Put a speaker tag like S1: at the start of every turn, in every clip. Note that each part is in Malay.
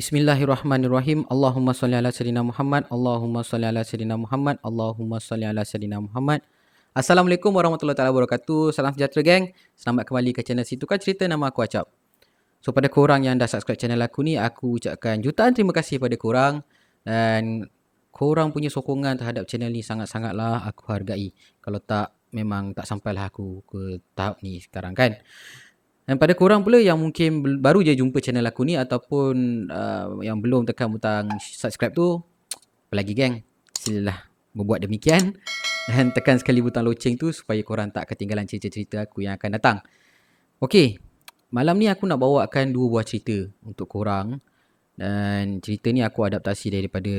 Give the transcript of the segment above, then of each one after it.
S1: Bismillahirrahmanirrahim. Allahumma salli ala sayyidina Muhammad. Allahumma salli ala sayyidina Muhammad. Allahumma salli ala sayyidina Muhammad. Assalamualaikum warahmatullahi taala wabarakatuh. Salam sejahtera geng. Selamat kembali ke channel Situkar Cerita, nama aku Acap. So pada korang yang dah subscribe channel aku ni, aku ucapkan jutaan terima kasih pada korang. Dan korang punya sokongan terhadap channel ni sangat-sangatlah aku hargai. Kalau tak, memang tak sampailah aku ke tahap ni sekarang kan. Dan pada korang pula yang mungkin baru je jumpa channel aku ni ataupun yang belum tekan butang subscribe tu, apa lagi geng, silalah berbuat demikian dan tekan sekali butang loceng tu supaya korang tak ketinggalan cerita-cerita aku yang akan datang. Okey, malam ni aku nak bawakan 2 buah cerita untuk korang. Dan cerita ni aku adaptasi daripada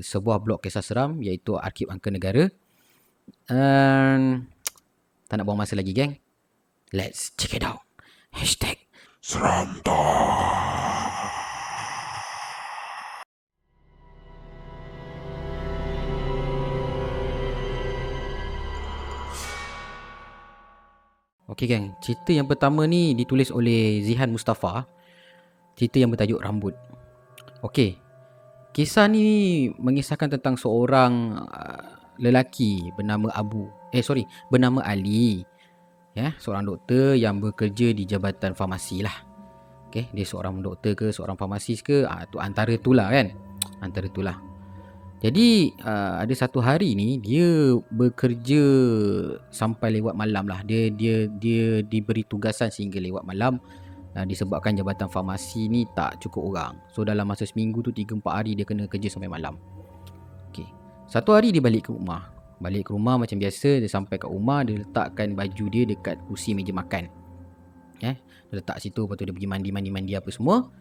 S1: sebuah blog kisah seram iaitu Arsip Angka Negara. Tak nak buang masa lagi geng, let's check it out. #Seramta. Okey geng, cerita yang pertama ni ditulis oleh Zihan Mustafa. Cerita yang bertajuk Rambut. Okey, kisah ni mengisahkan tentang seorang lelaki bernama bernama Ali. Ya, seorang doktor yang bekerja di jabatan farmasi lah. Okey, dia seorang doktor ke seorang farmasis ke, tu antara tu lah kan. Antara tu lah. Jadi ada satu hari ni dia bekerja sampai lewat malam lah. Dia diberi tugasan sehingga lewat malam. Disebabkan jabatan farmasi ni tak cukup orang. So dalam masa seminggu tu 3-4 hari dia kena kerja sampai malam. Okey. Satu hari dia balik ke rumah. Balik ke rumah macam biasa, dia sampai kat rumah, dia letakkan baju dia dekat kursi meja makan. Dia letak situ, lepas tu dia pergi mandi apa semua.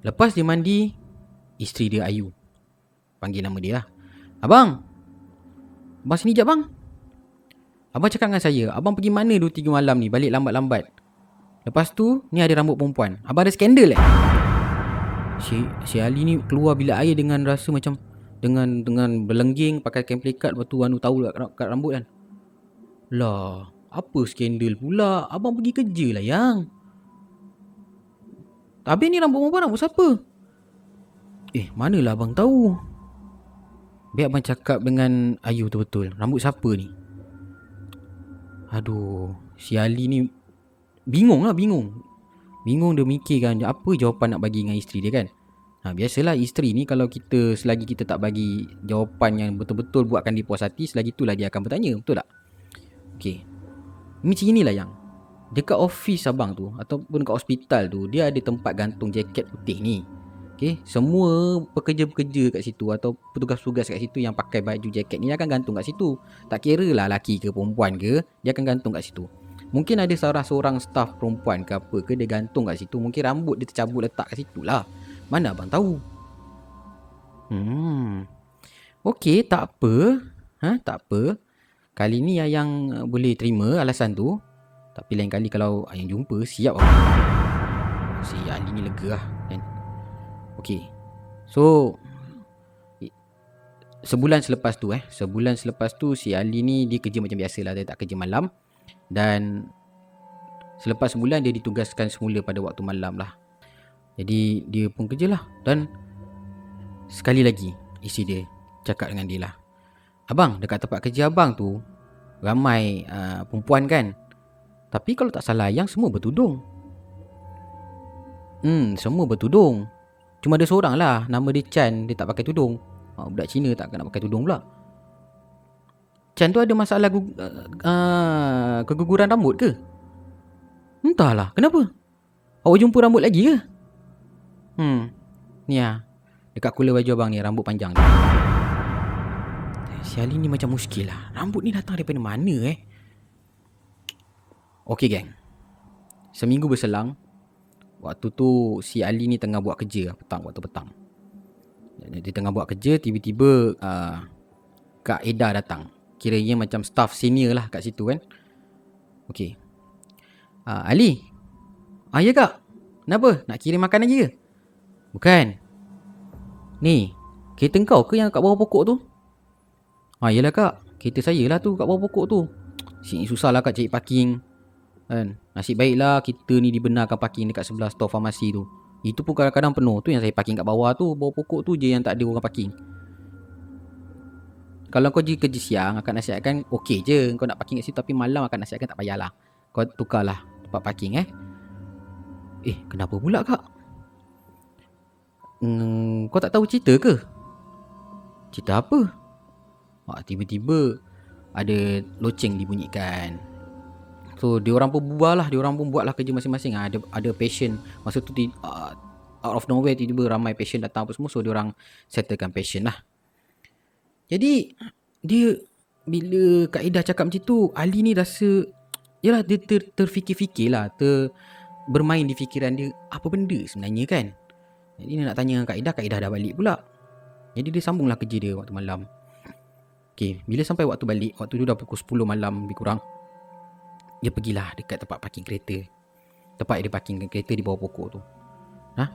S1: Lepas dia mandi, isteri dia Ayu panggil nama dia lah. Abang sini jap bang. Abang cakap dengan saya, abang pergi mana 2-3 malam ni, balik lambat-lambat. Lepas tu, ni ada rambut perempuan. Abang ada skandal Si Ali ni keluar bilik air dengan rasa macam dengan berlengging, pakai kain pelikat, lepas tu tahu kat rambut kan. Lah, apa skandal pula? Abang pergi kerja lah yang. Habis ni rambut perempuan rambut siapa? Manalah abang tahu. Biar abang cakap dengan Ayu tu betul. Rambut siapa ni? Aduh, si Ali ni bingung. Bingung dia mikirkan apa jawapan nak bagi dengan isteri dia kan. Biasalah isteri ni kalau selagi kita tak bagi jawapan yang betul-betul buatkan dia puas hati, selagi itulah dia akan bertanya, betul tak? Okey. Macam inilah yang dekat office abang tu ataupun dekat hospital tu, dia ada tempat gantung jaket putih ni. Okey, semua pekerja-pekerja kat situ atau petugas-petugas kat situ yang pakai baju jaket ni akan gantung kat situ. Tak kira lah lelaki ke perempuan ke, dia akan gantung kat situ. Mungkin ada seorang staff perempuan ke apa ke, dia gantung kat situ. Mungkin rambut dia tercabut letak kat situ lah. Mana abang tahu? Okey, tak apa. Tak apa. Kali ni Ayang boleh terima alasan tu. Tapi lain kali kalau Ayang jumpa, siap abang. Si Ali ni lega lah kan. Okey. So sebulan selepas tu si Ali ni dia kerja macam biasa lah. Dia tak kerja malam. Dan selepas sebulan dia ditugaskan semula pada waktu malam lah. Jadi dia pun kerja lah. Dan sekali lagi isteri dia cakap dengan dia lah, abang, dekat tempat kerja abang tu ramai perempuan kan. Tapi kalau tak salah yang semua bertudung. Semua bertudung. Cuma ada seorang lah, nama dia Chan, dia tak pakai tudung. Budak Cina tak nak pakai tudung pula. Chan tu ada masalah keguguran rambut ke? Entahlah, kenapa? Awak jumpa rambut lagi ke? Ni lah, dekat kula baju abang ni, rambut panjang tu. Si Ali ni macam muskil lah. Rambut ni datang daripada mana Okey geng, seminggu berselang. Waktu tu si Ali ni tengah buat kerja waktu petang. Dia tengah buat kerja, tiba-tiba Kak Eda datang. Kiranya macam staff senior lah kat situ kan. Okey. Ali. Ya kak, kenapa? Nak kirim makanan je ke? Bukan. Ni, kereta kau ke yang kat bawah pokok tu? Yelah kak, kereta saya lah tu kat bawah pokok tu. Sini susah lah kak cari parking kan. Nasib baiklah kita ni dibenarkan parking dekat sebelah store farmasi tu. Itu pun kadang-kadang penuh. Tu yang saya parking kat bawah tu, bawah pokok tu je yang tak ada orang parking. Kalau kau pergi kerja siang, akan nasihatkan okey je kau nak parking kat situ, tapi malam akan nasihatkan tak payahlah. Kau tukarlah tempat parking kenapa pula kak? Kau tak tahu cerita ke? Cerita apa? Tiba-tiba ada loceng dibunyikan. So diorang pun bubar lah, diorang pun buatlah kerja masing-masing. Ada patient masa tu out of nowhere tiba-tiba ramai patient datang apa semua, so diorang settlekan patient lah. Jadi dia bila Kak Ida cakap macam tu, Ali ni rasa yalah dia terfikir-fikir lah, bermain di fikiran dia, apa benda sebenarnya kan. Jadi dia nak tanya Kak Ida dah balik pula. Jadi dia sambunglah kerja dia waktu malam. Okay, bila sampai waktu balik, waktu tu dah pukul 10 malam lebih kurang, dia pergilah dekat tempat parking kereta. Tempat dia parking kereta di bawah pokok tu.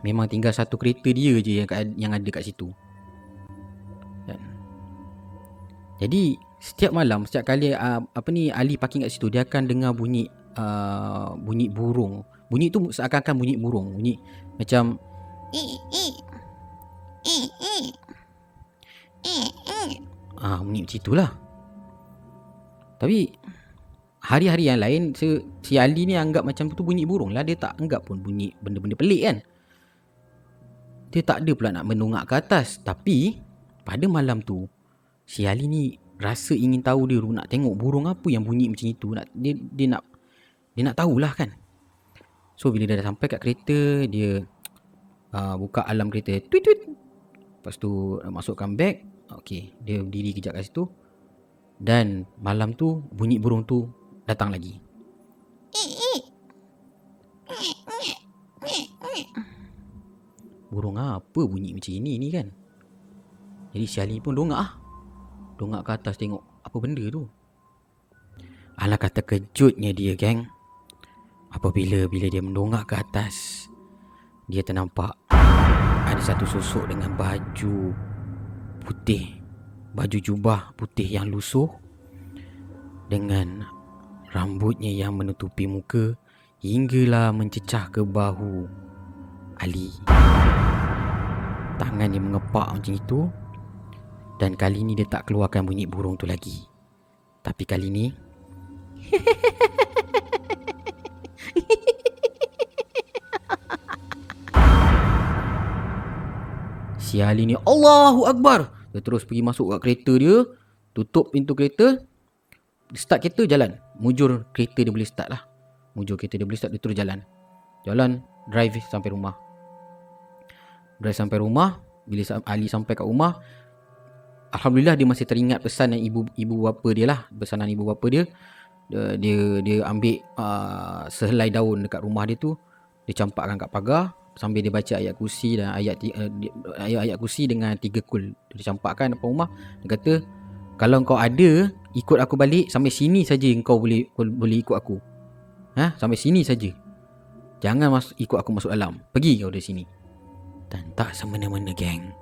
S1: Memang tinggal satu kereta dia je yang ada kat situ. Jadi setiap malam, setiap kali Ali parking kat situ, dia akan dengar bunyi burung. Bunyi tu seakan-akan bunyi burung, bunyi macam bunyi macam itulah. Tapi hari-hari yang lain si Ali ni anggap macam tu bunyi burung lah. Dia tak anggap pun bunyi benda-benda pelik kan. Dia tak ada pula nak mendongak ke atas. Tapi pada malam tu si Ali ni rasa ingin tahu, dia nak tengok burung apa yang bunyi macam itu. Dia nak tahulah kan. So bila dia dah sampai kat kereta, dia buka alarm kereta, tweet. Lepas tu masukkan beg. Okay, dia berdiri kejap kat situ. Dan malam tu bunyi burung tu datang lagi. Burung apa bunyi macam ini ni kan. Jadi si Ali pun dongak ke atas tengok apa benda tu. Alangkah terkejutnya dia, geng. Apabila dia mendongak ke atas, dia ternampak ada satu sosok dengan baju putih, baju jubah putih yang lusuh, dengan rambutnya yang menutupi muka hinggalah mencecah ke bahu Ali. Tangannya mengepak macam itu. Dan kali ni dia tak keluarkan bunyi burung tu lagi. Tapi kali ni si Ali ni Allahu Akbar. Dia terus pergi masuk kat kereta dia, tutup pintu kereta, start kereta, jalan. Mujur kereta dia boleh start lah. Dia terus jalan. Drive sampai rumah. Bila Ali sampai kat rumah, Alhamdulillah dia masih teringat pesan yang ibu bapa dia lah. Pesanan ibu bapa dia. Dia ambil sehelai daun dekat rumah dia tu, dia campakkan kat pagar sambil dia baca ayat kursi dan ayat kursi dengan 3 kul. Dia campakkan depan rumah. Dia kata, kalau kau ada, ikut aku balik. Sampai sini saja kau boleh ikut aku. Sampai sini saja. Jangan ikut aku masuk dalam. Pergi kau dari sini. Dan tak semena-mena, geng.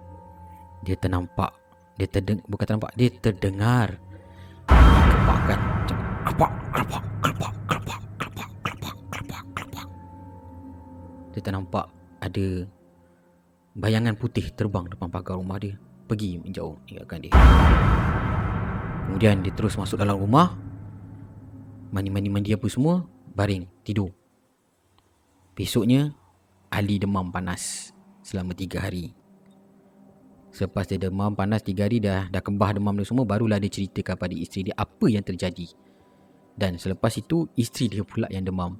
S1: Dia ternampak, dia terdengar kepakan kepak. Dia ternampak ada bayangan putih terbang depan pagar rumah dia, pergi menjauh tinggalkan dia. Kemudian dia terus masuk dalam rumah, mandi apa semua, baring tidur. Besoknya Ali demam panas selama 3 hari. Selepas dia demam panas 3 hari, dah kembah demam dia semua, barulah dia ceritakan pada isteri dia apa yang terjadi. Dan selepas itu isteri dia pula yang demam.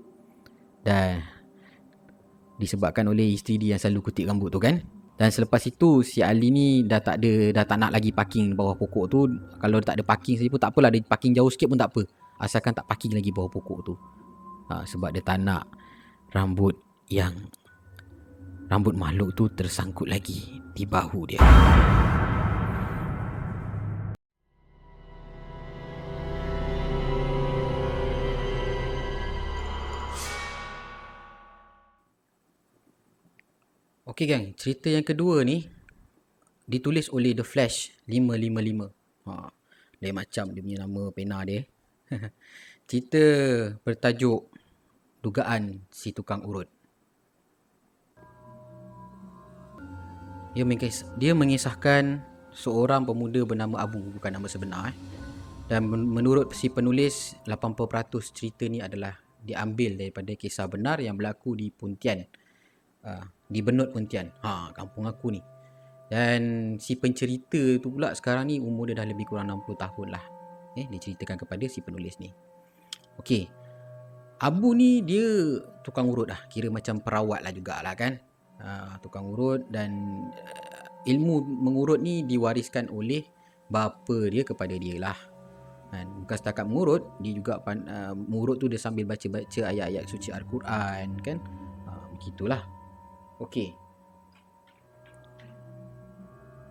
S1: Dan disebabkan oleh isteri dia yang selalu kutip rambut tu kan. Dan selepas itu si Ali ni dah tak nak lagi parking bawah pokok tu. Kalau tak ada parking saja pun tak apalah, dia parking jauh sikit pun tak apa, asalkan tak parking lagi bawah pokok tu. Sebab dia tak nak rambut makhluk tu tersangkut lagi di bahu dia. Okey gang, cerita yang kedua ni ditulis oleh The Flash 555. Lain macam dia punya nama pena dia. Cerita bertajuk Dugaan Si Tukang Urut. Dia mengisahkan seorang pemuda bernama Abu, bukan nama sebenar. Dan menurut si penulis, 80% cerita ni adalah diambil daripada kisah benar yang berlaku di Pontian. Di Benut Pontian. Kampung aku ni. Dan si pencerita tu pula sekarang ni umur dia dah lebih kurang 60 tahun lah. Diceritakan kepada si penulis ni. Okey. Abu ni dia tukang urut lah. Kira macam perawat lah jugalah kan. Tukang urut dan ilmu mengurut ni diwariskan oleh bapa dia kepada dia lah. Bukan setakat mengurut, dia juga mengurut tu dia sambil baca-baca ayat-ayat suci Al-Quran kan. Begitulah. Okey.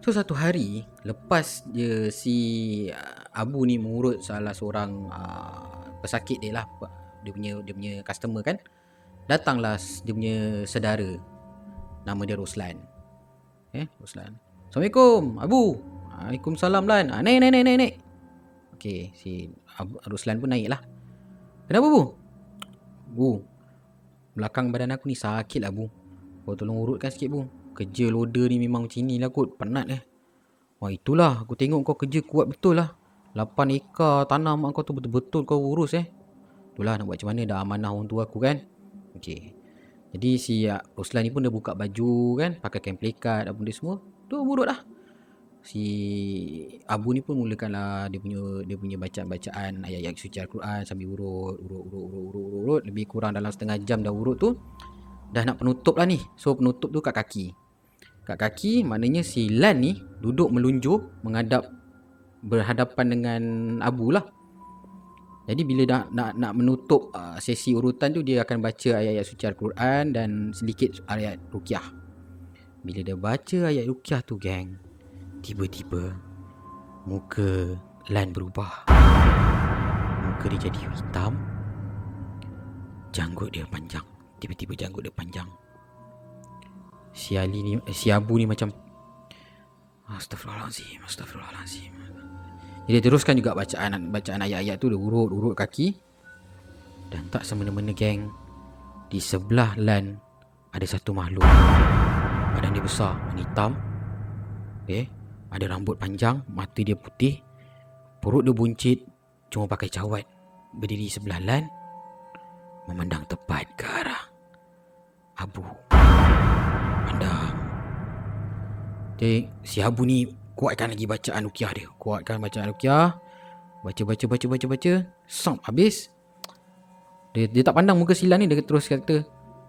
S1: So satu hari lepas dia si Abu ni mengurut salah seorang pesakit dia lah, dia punya customer kan, datanglah dia punya saudara, nama dia Roslan. Roslan. Assalamualaikum Abu. Waalaikumsalam Lan. Naik. Okey, si Roslan pun naik lah. Kenapa Bu? Bu, belakang badan aku ni sakit lah Bu. Kau tolong urutkan sikit Bu. Kerja loader ni memang macam ni lah kot. Penat itulah aku tengok kau kerja kuat betul lah. 8 ekar tanah mak kau tu betul-betul kau urus Itulah nak buat macam mana, dah amanah orang tua aku kan. Okey. Jadi si Roslan ni pun dia buka baju kan, pakai kain pelikat apa benda semua. Tu urut lah. Si Abu ni pun mulakanlah dia punya bacaan-bacaan ayat-ayat suci Al-Quran sambil urut. Lebih kurang dalam setengah jam dah urut tu. Dah nak penutup lah ni. So penutup tu kat kaki. Kat kaki maknanya si Lan ni duduk melunjur berhadapan dengan Abu lah. Jadi bila nak menutup sesi urutan tu, dia akan baca ayat-ayat suci Al-Quran dan sedikit ayat ruqyah. Bila dia baca ayat ruqyah tu geng, tiba-tiba muka Lan berubah. Muka dia jadi hitam. Janggut dia panjang. Tiba-tiba janggut dia panjang. Si Abu ni macam Astaghfirullahalazim. Jadi teruskan juga bacaan ayat-ayat tu. Dia urut kaki. Dan tak semena-mena geng, di sebelah Lan ada satu makhluk. Badan dia besar, warna hitam. Ada rambut panjang, mata dia putih, perut dia buncit, cuma pakai cawat. Berdiri sebelah Lan, memandang tepat ke arah Abu. Pandang. Jadi si Abu ni kuatkan lagi bacaan ruqyah dia. Baca. Sampai habis. Dia tak pandang muka si Lan ni. Dia terus kata,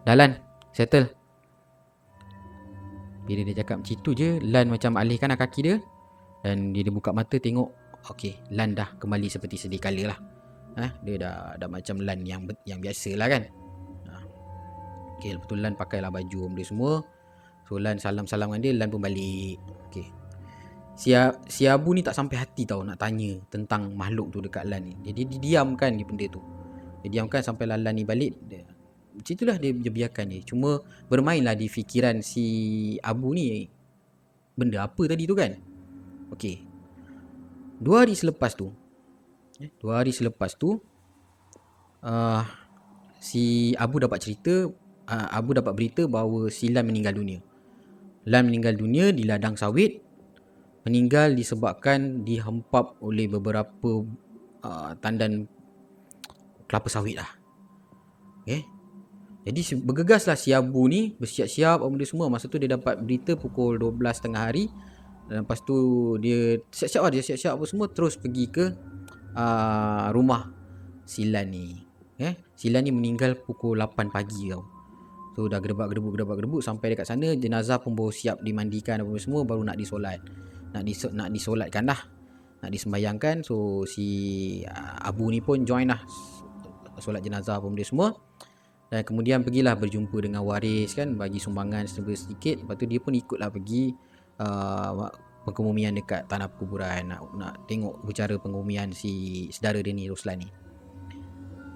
S1: dah Lan, settle. Bila dia cakap macam tu je, Lan macam alihkan kaki dia. Dan dia buka mata tengok, okey, Lan dah kembali seperti sedia kala lah. Dia dah macam Lan yang biasa lah kan. Okey, lepas tu Lan pakailah baju dia semua. So Lan salam-salam dengan dia, Lan pun balik. Okey. Si Abu ni tak sampai hati tau nak tanya tentang makhluk tu dekat Lan ni. Jadi dia diamkan dia benda tu. Dia diamkan sampai Lan ni balik. Macam itulah dia biarkan dia. Cuma bermainlah di fikiran si Abu ni, benda apa tadi tu kan. Okey. 2 hari selepas tu si Abu dapat berita bahawa si Lan meninggal dunia. Lan meninggal dunia di ladang sawit. Meninggal disebabkan dihempap oleh beberapa tandan kelapa sawit lah. Okay. Jadi bergegaslah si Abu ni, bersiap-siap apa benda semua. Masa tu dia dapat berita pukul 12 tengah hari. Dan lepas tu dia siap-siap apa semua, terus pergi ke rumah si Lan ni. Si Lan ni meninggal pukul 8 pagi tau. So dah gedebak sampai dekat sana, jenazah pun baru siap dimandikan apa semua, baru nak disolat. Nak disolatkan lah. Nak disembayangkan. So si Abu ni pun join lah solat jenazah apa benda semua. Dan kemudian pergilah berjumpa dengan waris kan, bagi sumbangan sedikit. Lepas tu dia pun ikutlah pergi pengkebumian dekat tanah perkuburan, nak tengok bicara pengkebumian si saudara dia ni, Roslan ni.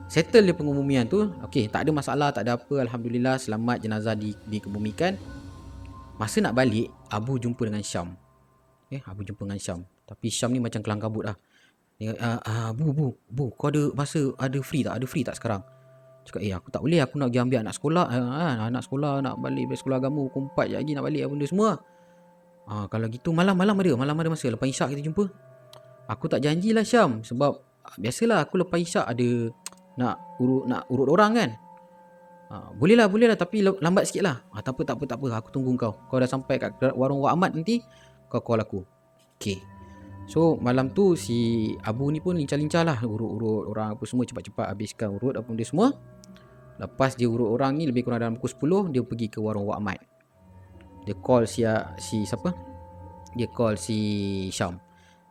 S1: Settle dia pengumumian tu. Okey, tak ada masalah, tak ada apa. Alhamdulillah, selamat jenazah dikebumikan. Masa nak balik, Abu jumpa dengan Syam. Abu jumpa dengan Syam. Tapi Syam ni macam kelang kabut lah. Bu, kau ada masa, ada free tak sekarang? Cakap, aku tak boleh, aku nak pergi ambil anak sekolah. Anak sekolah nak balik sekolah agama, pukul 4 je lagi nak balik apa benda semua. Kalau gitu malam ada masa. Lepas isyak kita jumpa. Aku tak janjilah Syam. Sebab biasalah aku lepas isyak ada nak urut orang kan. Boleh lah tapi lambat sikit lah. Tak apa. Aku tunggu kau. Kau dah sampai kat warung Wak Ahmad nanti, kau call aku. Okay. So malam tu si Abu ni pun lincah-lincah lah urut orang apa semua, cepat-cepat habiskan urut apa benda semua. Lepas dia urut orang ni lebih kurang dalam pukul 10, dia pergi ke warung Wak Ahmad. Dia call si siapa? Dia call si Syam.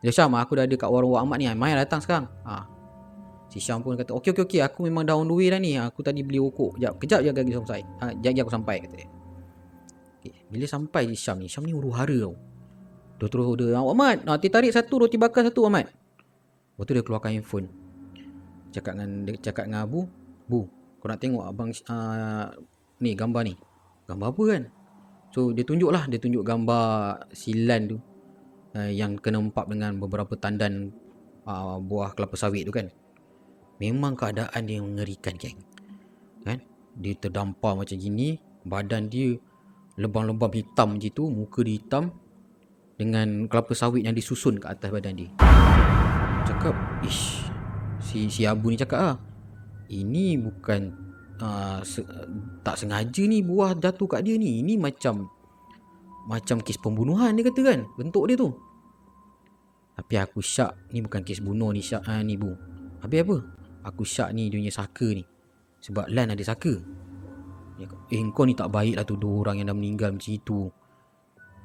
S1: Dia, Syam, aku dah ada kat warung Wak Ahmad ni. Mai datang sekarang. Si Syam pun kata, okey, aku memang dah on the way dah ni. Aku tadi beli rokok. Kejap je aku sampai. Jap aku sampai, kata dia. Okay. Bila sampai Syam ni huru-hara tau. Dia terus order, Wak Ahmad, teh tarik satu, roti bakar satu, Ahmad. Lepas tu dia keluarkan handphone. Cakap dengan Abu, Bu, kau nak tengok abang ni gambar ni. Gambar apa kan? So dia tunjuk gambar silan tu, yang kena empap dengan beberapa tandan buah kelapa sawit tu kan. Memang keadaan dia mengerikan, geng. Kan? Dia terdampar macam gini, badan dia lebam-lebam hitam macam tu, muka dia hitam dengan kelapa sawit yang disusun ke atas badan dia. Cakap, si Abu ni cakap ini bukan tak sengaja ni buah jatuh kat dia ni. Ini macam kes pembunuhan, dia kata kan, bentuk dia tu. Tapi aku syak ni bukan kes bunuh ni, syak ni Bu. Habis apa? Aku syak ni dia punya saka ni. Sebab Lan ada saka. Kau ni tak baik lah tuduh orang yang dah meninggal macam itu.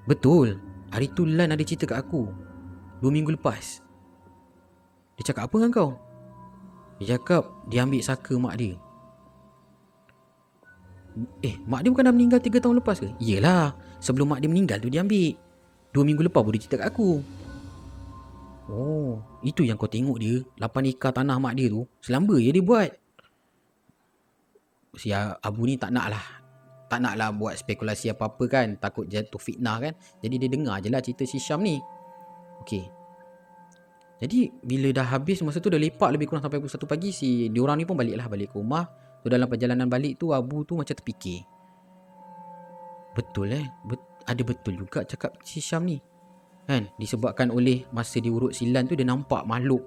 S1: Betul. Hari tu Lan ada cerita kat aku 2 minggu lepas. Dia cakap apa dengan kau? Dia cakap dia ambil saka mak dia. Mak dia bukan dah meninggal 3 tahun lepas ke? Yelah, sebelum mak dia meninggal tu dia ambil. 2 minggu lepas baru dia cerita kat aku. Oh, itu yang kau tengok dia 8 ekar tanah mak dia tu selamba je dia buat. Si Abu ni tak nak lah buat spekulasi apa-apa kan, takut jatuh fitnah kan. Jadi dia dengar je lah cerita si Syam ni. Okay. Jadi bila dah habis masa tu, dah lepak lebih kurang sampai pukul 1 pagi, diorang ni pun balik ke rumah. So dalam perjalanan balik tu, Abu tu macam terfikir, betul ada betul juga cakap si Syam ni kan. Disebabkan oleh masa dia urut silan tu, dia nampak makhluk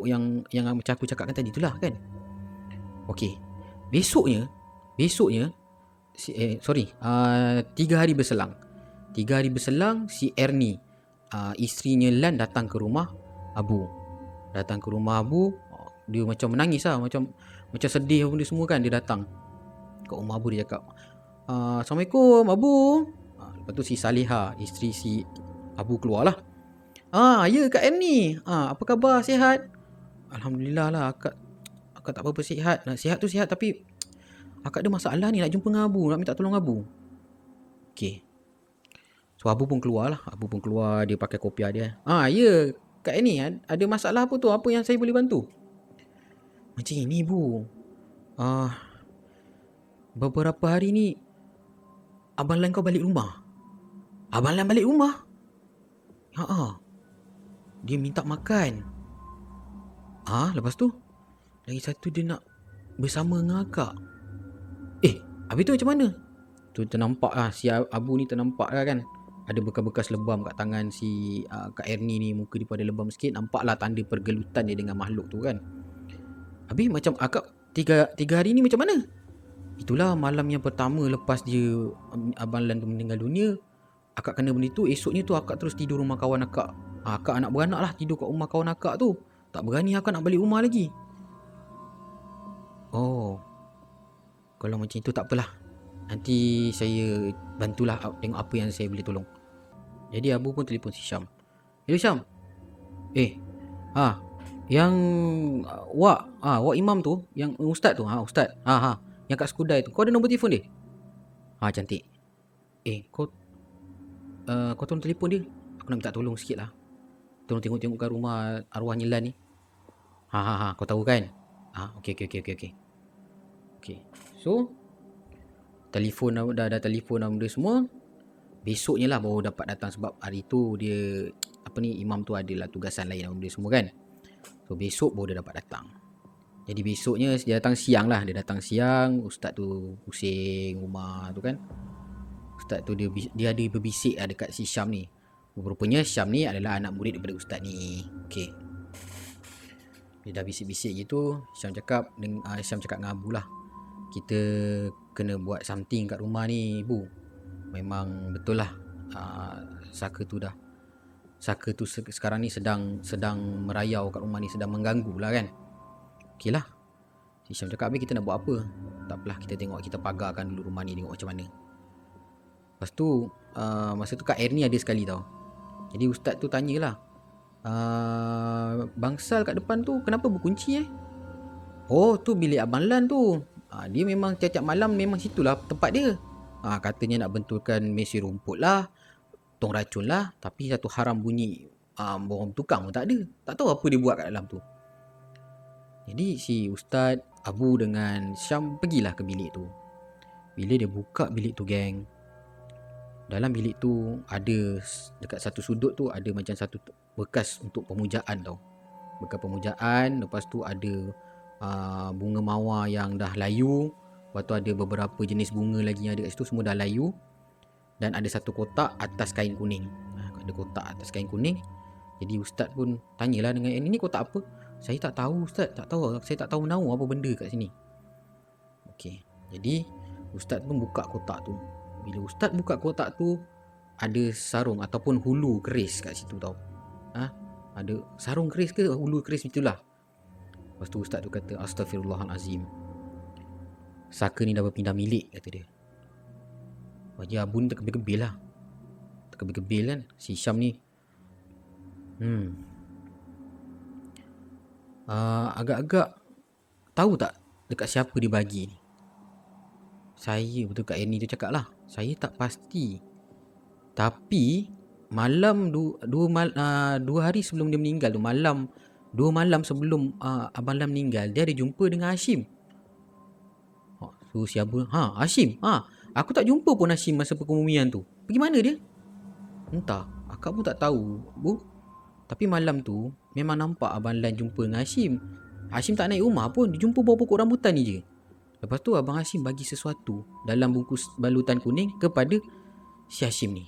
S1: yang macam aku cakapkan tadi tu lah kan. Okay. Besoknya 3 hari berselang. 3 hari berselang, si Ernie, isterinya Lan, datang ke rumah Abu. Dia macam menangis lah, macam sedih pun dia semua kan. Dia datang ke rumah Abu, dia cakap, Assalamualaikum Abu. Lepas tu si Saliha, isteri si Abu, keluar lah. Ya Kak Ernie, apa khabar, sihat? Alhamdulillah lah, akak tak apa-apa, sihat. Sihat tu sihat, tapi akak ada masalah ni, nak jumpa dengan Abu, nak minta tolong Abu. Okay. So Abu pun keluar, dia pakai kopiah dia. Ya Kak Ernie, ada masalah apa tu? Apa yang saya boleh bantu? Macam ini Bu, beberapa hari ni Abang Lan kau balik rumah. Abang Lan balik rumah? Dia minta makan. Lepas tu lagi satu, dia nak bersama dengan akak. Habis tu macam mana? Tu ternampak lah, si Abu ni ternampak lah kan, ada bekas-bekas lebam kat tangan si Kak Ernie ni. Muka dia pada lebam sikit. Nampak lah tanda pergelutan dia dengan makhluk tu kan. Habis macam akak 3 hari ni macam mana? Itulah malam yang pertama lepas dia Abang Lan tu meninggal dunia, akak kena benda tu. Esoknya tu akak terus tidur rumah kawan akak. Akak anak beranak lah, tidur kat rumah kawan akak tu. Tak berani akak nak balik rumah lagi. Kalau macam itu tak apalah, nanti saya bantulah tengok apa yang saya boleh tolong. Jadi Abu pun telefon si Syam. Hello Syam. Yang Wak Imam tu, yang ustaz tu, ustaz. Yang kat Skudai tu, kau ada nombor telefon dia? Cantik. Kau tolong telefon dia. Aku nak minta tolong sikit lah. Tolong tengok kat rumah arwah Nyilan ni. Kau tahu kan? Okey. Okay. So telefon dah telefon benda semua. Besoknya lah baru dapat datang, sebab hari tu dia imam tu adalah tugasan lain benda semua kan. So besok baru dia dapat datang. Jadi besoknya dia datang siang lah. Ustaz tu pusing rumah tu kan. Ustaz tu dia ada berbisik lah dekat si Syam ni. Rupanya Syam ni adalah anak murid daripada ustaz ni. Okey. Dia dah bisik-bisik gitu, Syam cakap dengan Abu lah, kita kena buat something kat rumah ni, Bu. Memang betul lah, Saka tu sekarang ni sedang merayau kat rumah ni, sedang mengganggu lah kan. Okey lah, si Syam cakap, habis kita nak buat apa? Tak apalah, kita tengok, kita pagarkan dulu rumah ni, tengok macam mana. Lepas tu masa tu Kak Erni ada sekali tau. Jadi ustaz tu tanyalah, bangsal kat depan tu kenapa berkunci Oh, tu bilik Abang Lan tu. Dia memang tiap-tiap malam memang situlah tempat dia. Katanya nak bentulkan mesin rumput lah, tong racun lah, tapi satu haram bunyi borong tukang pun tak ada. Tak tahu apa dia buat kat dalam tu. Jadi si Ustaz, Abu dengan Syam pergilah ke bilik tu. Bila dia buka bilik tu, geng, dalam bilik tu ada, dekat satu sudut tu ada macam satu bekas untuk pemujaan tau. Bekas pemujaan. Lepas tu ada bunga mawar yang dah layu. Lepas tu ada beberapa jenis bunga lagi yang ada kat situ, semua dah layu. Dan ada satu kotak atas kain kuning. Ada kotak atas kain kuning. Jadi ustaz pun tanyalah dengan ini kotak apa? Saya tak tahu ustaz, tak tahu. Saya tak tahu nahu apa benda kat sini. Okey. Jadi ustaz pun buka kotak tu. Bila ustaz buka kotak tu, ada sarung ataupun hulu keris kat situ tau. Ada sarung keris ke hulu keris itulah. Lepas tu ustaz tu kata, Astaghfirullahalazim, Saka ni dah berpindah milik, kata dia. Wajah Abu ni terkebil-kebil lah. Terkebil-kebil kan. Si Syam ni agak-agak tahu tak dekat siapa dia bagi ni. Saya, betul Kak Erni tu cakap lah, saya tak pasti. Tapi malam dua hari sebelum dia meninggal tu, dua malam sebelum Abang Lam meninggal, dia ada jumpa dengan Hashim. So si Abu, Hashim, aku tak jumpa pun Hashim masa perkebumian tu. Pergi mana dia? Entah, akak pun tak tahu, Bu. Tapi malam tu memang nampak Abang Lan jumpa dengan Hashim. Hashim tak naik rumah pun, dia jumpa bawah pokok rambutan ni je. Lepas tu Abang Hashim bagi sesuatu dalam bungkus balutan kuning kepada si Hashim ni.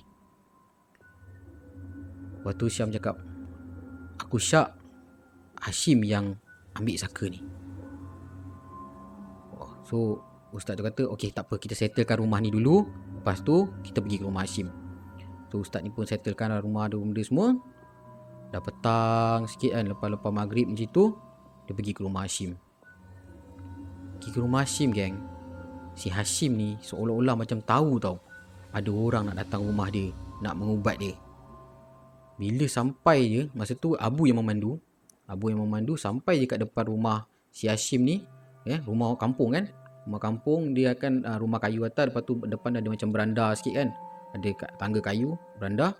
S1: Lepas tu Syam cakap, aku syak Hashim yang ambil Saka ni. So ustaz tu kata, okey tak apa, kita settlekan rumah ni dulu, lepas tu kita pergi ke rumah Hashim. So ustaz ni pun settlekan rumah ada benda semua. Dah petang sikit kan, lepas maghrib macam tu, dia pergi ke rumah Hashim. Pergi ke rumah Hashim, geng. Si Hashim ni seolah-olah macam tahu tau, ada orang nak datang rumah dia, nak mengubat dia. Bila sampai je, masa tu Abu yang memandu, sampai je kat depan rumah si Hashim ni, rumah kampung kan. Rumah kampung dia akan rumah kayu atas, lepas tu depan ada macam beranda sikit kan. Ada tangga kayu, beranda.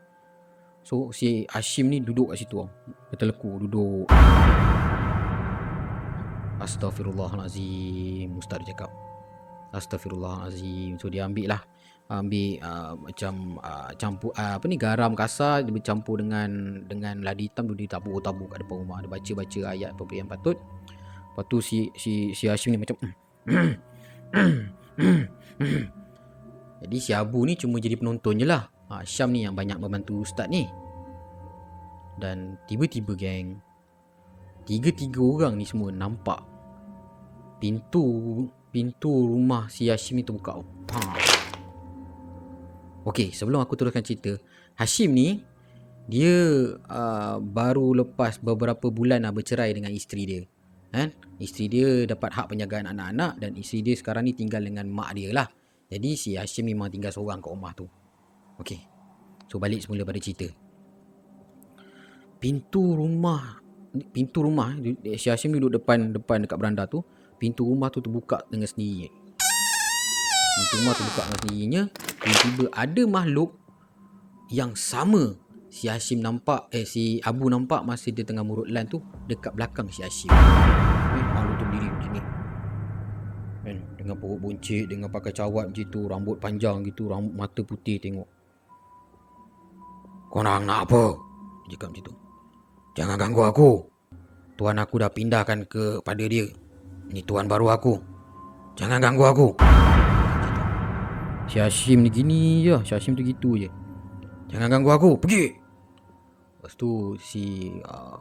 S1: So si Hashim ni duduk kat situ, dia terleku duduk. Astaghfirullahalazim, ustaz dia cakap, Astaghfirullahalazim. So dia ambil macam campur garam kasar, dia bercampur dengan ladi hitam tu, dia tabur-tabur kat depan rumah. Dia baca ayat apa yang patut. Lepas tu si Hashim ni macam Jadi si Abu ni cuma jadi penonton je lah. Syam ni yang banyak membantu ustaz ni. Dan tiba-tiba, geng, tiga orang ni semua nampak pintu rumah si Hashim ni terbuka. Okey, sebelum aku teruskan cerita, Hashim ni dia baru lepas beberapa bulan bercerai dengan isteri dia. Isteri dia dapat hak penjagaan anak-anak, dan isteri dia sekarang ni tinggal dengan mak dia lah. Jadi si Hashim memang tinggal seorang kat rumah tu. Okey, so balik semula pada cerita. Pintu rumah si Hashim duduk depan dekat beranda tu. Pintu rumah tu terbuka dengan sendiri. Tiba-tiba ada makhluk yang sama si Hashim nampak, si Abu nampak masa dia tengah murut lan tu, dekat belakang si Hashim. Makhluk tu berdiri macam ni, dengan perut buncit, dengan pakai cawat macam tu, rambut panjang gitu, mata putih, tengok. Korang nak apa? Dia cakap macam tu. Jangan ganggu aku. Tuan aku dah pindahkan kepada dia. Ni tuan baru aku. Jangan ganggu aku. Si Hashim ni gini je, si Hashim tu gitu je. Jangan ganggu aku, pergi. Lepas tu si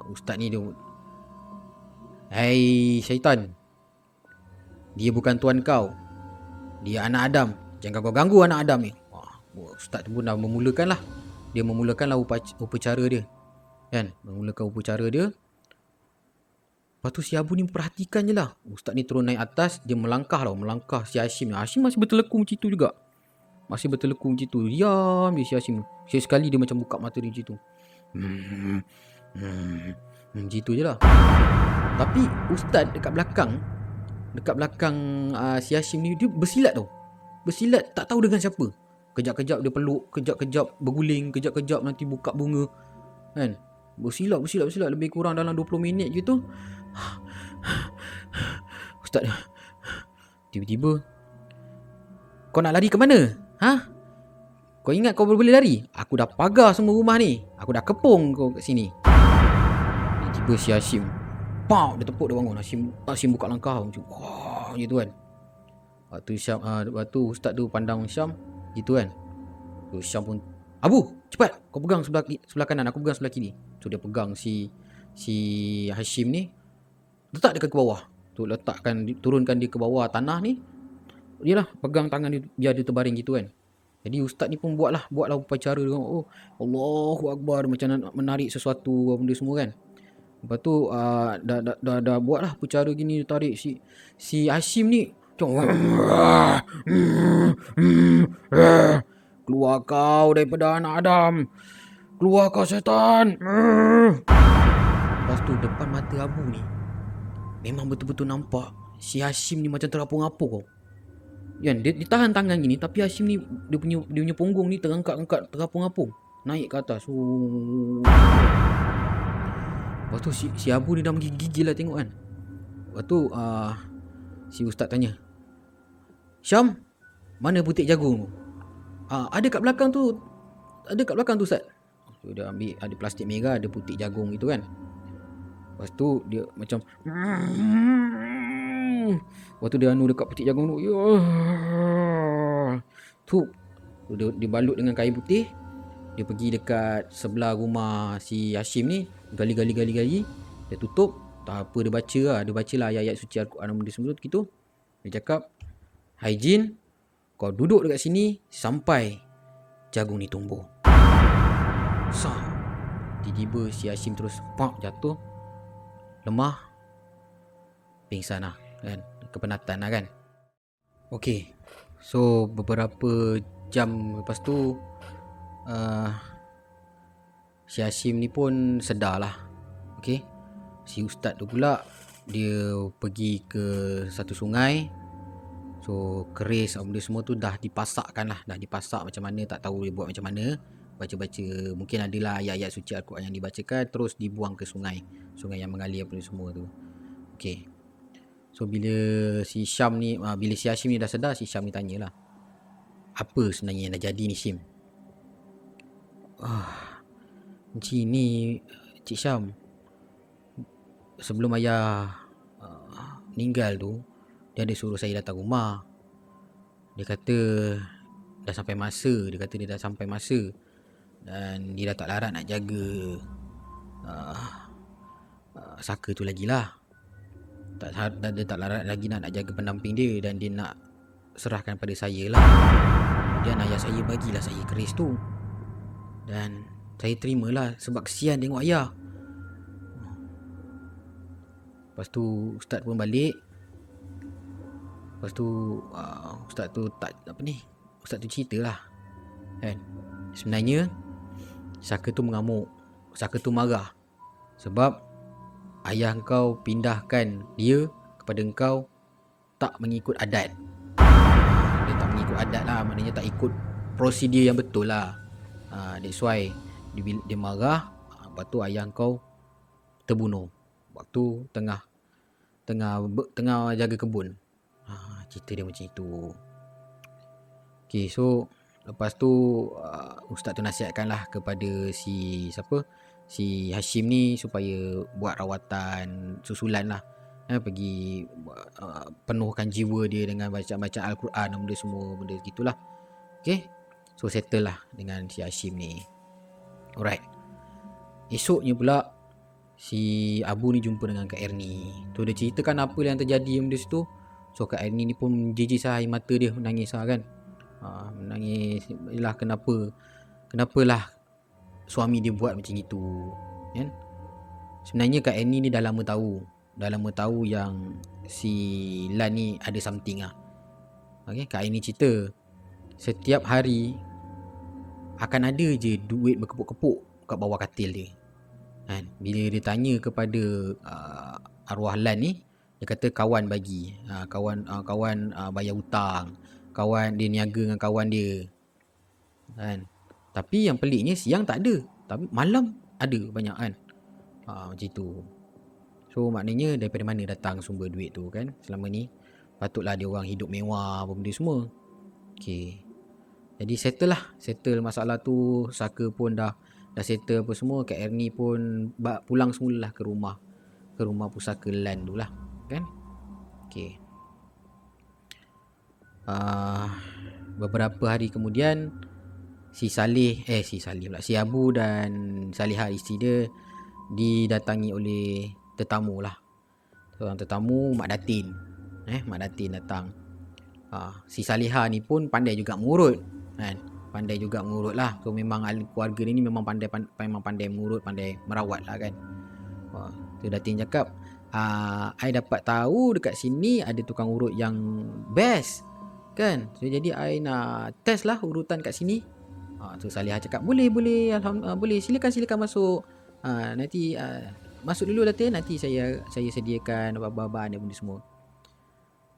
S1: ustaz ni dia, hai syaitan, dia bukan tuan kau, dia anak Adam. Jangan kau ganggu anak Adam ni. Ustaz tu pun dah memulakan lah. Dia memulakanlah upacara dia, kan? Memulakan upacara dia. Lepas tu si Abu ni perhatikan je lah. Ustaz ni terus naik atas, dia melangkah si Hashim ni. Hashim masih bertelekung macam tu juga. Masih bertelekung macam tu. Diam je si Hashim. Sekali dia macam buka mata dia macam tu. Macam tu je lah. Tapi ustaz dekat belakang si Hashim ni, dia bersilat tau. Bersilat tak tahu dengan siapa. Kejap-kejap dia peluk, kejap-kejap berguling, kejap-kejap nanti buka bunga, kan? Bersilat lebih kurang dalam 20 minit gitu. Ustaz tiba-tiba, kau nak lari ke mana? Kau ingat kau boleh lari? Aku dah pagar semua rumah ni. Aku dah kepung kau kat sini. Tiba-tiba si Hashim, dia tepuk dia bangun. Hashim buka langkah macam gitu kan. Waktu ustaz tu pandang Syam gitu kan. So Syam pun, Abu, cepat kau pegang sebelah kanan, aku pegang sebelah kiri. So dia pegang si Hashim ni, letak dia ke bawah. Tu turunkan dia ke bawah tanah ni. Dia lah pegang tangan dia biar dia terbaring gitu kan. Jadi ustaz ni pun buatlah upacara dia. Allahu Akbar, macam nak menarik sesuatu benda semua kan. Lepas tu dah buatlah upacara gini, tarik si Hashim ni. Keluar kau daripada anak Adam. Keluar kau syaitan. Lepas tu depan mata Abu ni memang betul-betul nampak si Hashim ni macam terapung-apung kau. Kan, dia tahan tangan gini, tapi Hashim ni dia punya punggung ni terangkat-angkat, terapung-apung, naik ke atas. Lepas tu si Abu ni dah menggigil lah tengok kan. Lepas tu si ustaz tanya, Syam, mana butik jagung tu? Ada kat belakang tu ustaz. So dia ambil, ada plastik merah, ada butik jagung gitu kan. Lepas tu dia macam waktu dia dekat butik jagung tu, dia balut dengan kain putih. Dia pergi dekat sebelah rumah si Hashim ni, gali. Dia tutup. Tak apa, dia baca lah ayat-ayat suci Al-Quran benda semua gitu. Dia cakap, hai jin, kau duduk dekat sini sampai jagung ni tumbuh. Tiba-tiba si Hashim terus jatuh, lemah, pingsan lah kan, kepenatan lah kan. Okay, so beberapa jam lepas tu si Hashim ni pun sedar lah. Okay, si ustaz tu pula dia pergi ke satu sungai. So keris benda semua tu dah dipasakkan lah. Dah dipasak macam mana tak tahu dia buat macam mana. Baca-baca, mungkin adalah ayat-ayat suci Al-Quran yang dibacakan, terus dibuang ke sungai yang mengalir apa semua tu. Okay, so bila si Hashim ni dah sedar, si Syam ni tanyalah, apa sebenarnya yang dah jadi ni Syim? Macam ni Cik Syam, sebelum ayah meninggal tu, dia ada suruh saya datang rumah. Dia kata dah sampai masa, dan dia dah tak larat nak jaga saka tu lagi lah. Dia tak larat lagi nak jaga pendamping dia, dan dia nak serahkan pada saya lah. Dan ayah saya bagilah saya keris tu, dan saya terimalah sebab kesian tengok ayah. Lepas tu ustaz pun balik. Lepas tu ustaz tu ceritalah kan, sebenarnya saka tu mengamuk, saka tu marah sebab ayah kau pindahkan dia kepada engkau tak mengikut adat. Dia tak mengikut adat lah, maknanya tak ikut prosedur yang betul lah. That's why dia marah. Lepas tu ayah kau terbunuh waktu tengah jaga kebun. Cerita dia macam itu. Okay, so lepas tu ustaz tu nasihatkanlah kepada si Hashim ni supaya buat rawatan susulan lah, pergi penuhkan jiwa dia dengan baca Al-Quran, benda gitulah. Okay. So settle lah dengan si Hashim ni. Alright. Esoknya pula si Abu ni jumpa dengan Kak Erni. Tu dia ceritakan apa yang terjadi benda situ. So Kak Erni ni pun jijik air mata dia menangis lah kan. Menangis. Yelah kenapalah suami dia buat macam itu kan. Sebenarnya Kak Erni ni dah lama tahu yang si Lan ni ada something lah. Okay, Kak Erni cerita setiap hari akan ada je duit berkepuk-kepuk kat bawah katil dia kan. Bila dia tanya kepada arwah Lan ni, dia kata kawan bagi, kawan bayar hutang, kawan dia niaga dengan kawan dia kan. Tapi yang peliknya siang tak ada, tapi malam ada banyak kan. Macam tu. So maknanya daripada mana datang sumber duit tu kan selama ni. Patutlah dia orang hidup mewah apa benda semua. Okay. Jadi settle masalah tu. Saka pun dah settle apa semua. Kak Erni pun pulang semulalah ke rumah pusaka Lan tu lah kan. Okay. Beberapa hari kemudian si Abu dan Salihah isteri dia didatangi oleh tetamu lah. Seorang tetamu Mak Datin. Mak Datin datang. Si Salihah ni pun pandai juga mengurut kan. Pandai juga mengurut lah. So memang keluarga ni memang pandai mengurut, pandai merawat lah kan. Tu Datin cakap, I dapat tahu dekat sini ada tukang urut yang best kan. So jadi I nak test lah urutan kat sini. Tu Salihah cakap boleh silakan masuk. Nanti masuk dulu Datin, nanti saya sediakan bahan-bahan dan benda semua.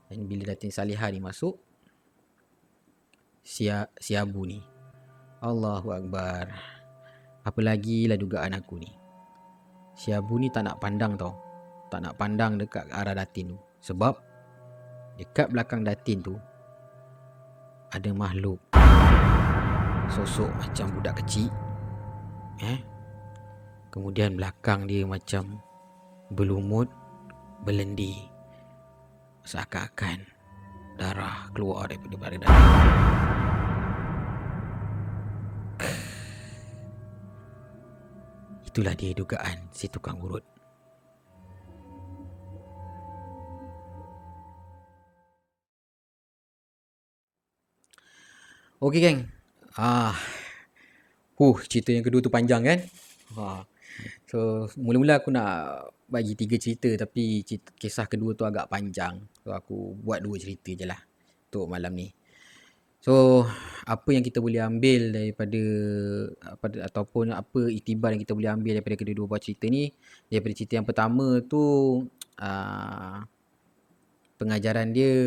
S1: Dan bila Datin Salihah ni masuk, si Abu ni, Allahu Akbar, apa lagi lah dugaan aku ni. Si Abu ni tak nak pandang tau. Tak nak pandang dekat arah Datin tu. Sebab dekat belakang Datin tu ada makhluk, sosok macam budak kecil. Kemudian belakang dia macam berlumut, berlendir, seakan-akan darah keluar daripada badan. Itulah dia dugaan si tukang urut. Okey geng. Cerita yang kedua tu panjang kan. So mula-mula aku nak bagi 3 cerita, tapi kisah kedua tu agak panjang. So aku buat 2 cerita je lah untuk malam ni. So apa yang kita boleh ambil daripada ataupun apa iktibar yang kita boleh ambil daripada kedua-dua buah cerita ni. Daripada cerita yang pertama tu, pengajaran dia,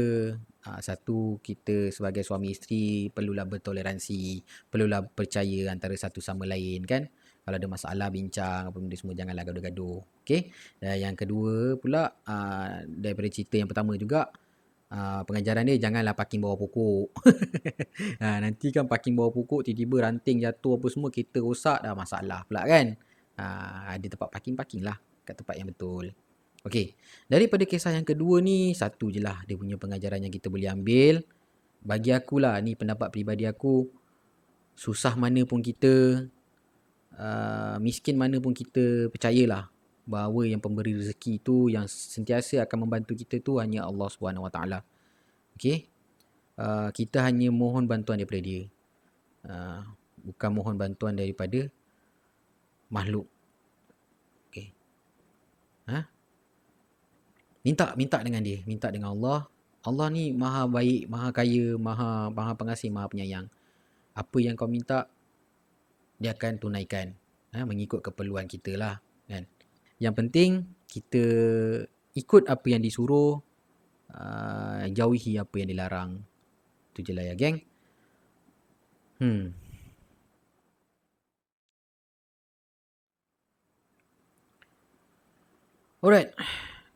S1: satu, kita sebagai suami isteri perlulah bertoleransi, perlulah percaya antara satu sama lain kan. Kalau ada masalah bincang apa benda semua, janganlah gaduh-gaduh. Okay. Dan yang kedua pula, daripada cerita yang pertama juga, pengajaran dia janganlah parking bawah pokok. Nanti kan parking bawah pokok tiba-tiba ranting jatuh apa semua, kereta rosak, dah masalah pula kan. Ada tempat parking lah kat tempat yang betul. Okey, daripada kisah yang kedua ni, satu je lah dia punya pengajaran yang kita boleh ambil. Bagi akulah, ni pendapat peribadi aku, susah mana pun kita, miskin mana pun kita, percayalah bahawa yang pemberi rezeki tu, yang sentiasa akan membantu kita tu hanya Allah SWT. Okey, kita hanya mohon bantuan daripada dia, bukan mohon bantuan daripada makhluk. Okey, minta dengan dia, minta dengan Allah. Allah ni maha baik, maha kaya, maha pengasih, maha penyayang. Apa yang kau minta, dia akan tunaikan, mengikut keperluan kita lah kan. Yang penting kita ikut apa yang disuruh, jauhi apa yang dilarang. Itu je lah ya geng. Alright.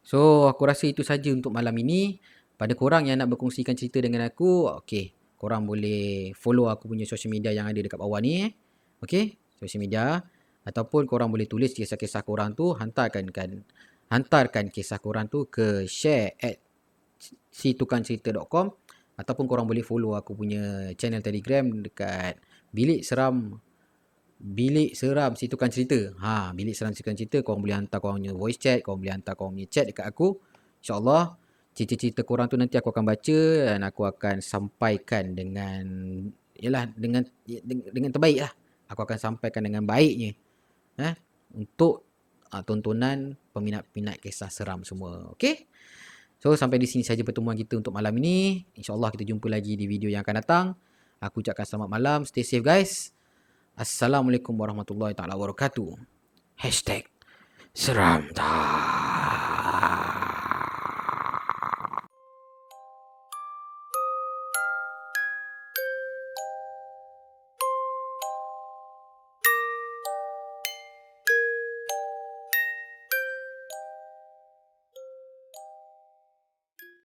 S1: So aku rasa itu saja untuk malam ini. Pada korang yang nak berkongsikan cerita dengan aku, okay, korang boleh follow aku punya social media yang ada dekat bawah ni. Okay, social media. Ataupun korang boleh tulis kisah-kisah korang tu, hantarkan kisah korang tu ke share@situkangcerita.com Ataupun korang boleh follow aku punya channel Telegram dekat Bilik Seram Situkan Cerita. Bilik Seram Situkan Cerita. Korang boleh hantar korang punya voice chat, korang boleh hantar korang punya chat dekat aku. InsyaAllah cerita-cerita korang tu nanti aku akan baca dan aku akan sampaikan dengan terbaik lah. Aku akan sampaikan dengan baiknya untuk tontonan peminat-peminat kisah seram semua. Okay? So sampai di sini saja pertemuan kita untuk malam ini. InsyaAllah kita jumpa lagi di video yang akan datang. Aku ucapkan selamat malam. Stay safe guys. Assalamualaikum warahmatullahi taala wabarakatuh. #SeramTime